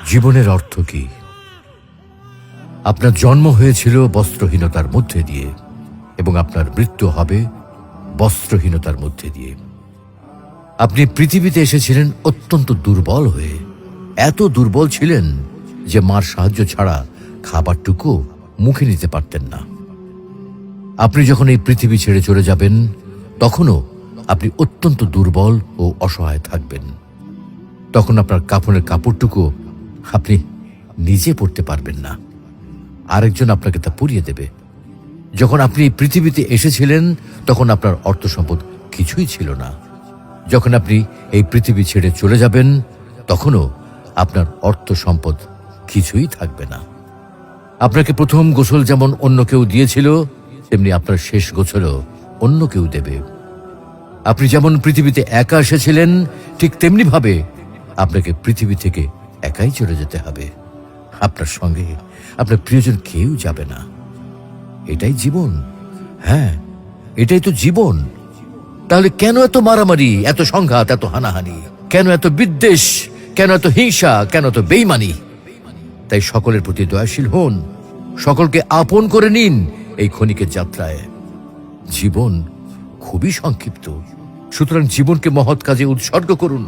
জীবনের অর্থ কি? আপনার জন্ম হয়েছিল বস্ত্রহীনতার মধ্যে দিয়ে এবং আপনার মৃত্যু হবে বস্ত্রহীনতার মধ্যে দিয়ে। আপনি পৃথিবীতে এসেছিলেন অত্যন্ত দুর্বল হয়ে। এত দুর্বল ছিলেন যে মার সাহায্য ছাড়া খাবারটুকু মুখে নিতে পারতেন না। আপনি যখন এই পৃথিবী ছেড়ে চলে যাবেন তখনও আপনি অত্যন্ত দুর্বল ও অসহায় থাকবেন। তখন আপনার কাফনের কাপড়টুকু আপনি নিজে পরতে পারবেন না, আরেকজন আপনাকে তা পরিয়ে দেবে। যখন আপনি এই পৃথিবীতে এসেছিলেন তখন আপনার অর্থ সম্পদ কিছুই ছিল না। যখন আপনি এই পৃথিবী ছেড়ে চলে যাবেন তখনও আপনার অর্থ সম্পদ কিছুই থাকবে না। আপনাকে প্রথম গোসল যেমন অন্য কেউ দিয়েছিল, তেমনি আপনার শেষ গোসলও অন্য কেউ দেবে। আপনি যেমন পৃথিবীতে একা এসেছিলেন, ঠিক তেমনি ভাবে আপনাকে পৃথিবী থেকে একাই চলে যেতে হবে। আপনার সঙ্গে আপনার প্রিয়জন কেউ যাবে না। এটাই জীবন। হ্যাঁ, এটাই তো জীবন। তাহলে কেন এত মারামারি, এত সংঘাত, এত হানাহানি? কেন এত বিদ্বেষ? কেন এত হিংসা? কেন এত বেইমানি? তাই সকলের প্রতি দয়াশীল হন, সকলকে আপন করে নিন এই ক্ষণিকের যাত্রায়। জীবন খুবই সংক্ষিপ্ত, সুতরাং জীবনকে মহৎ কাজে উৎসর্গ করুন।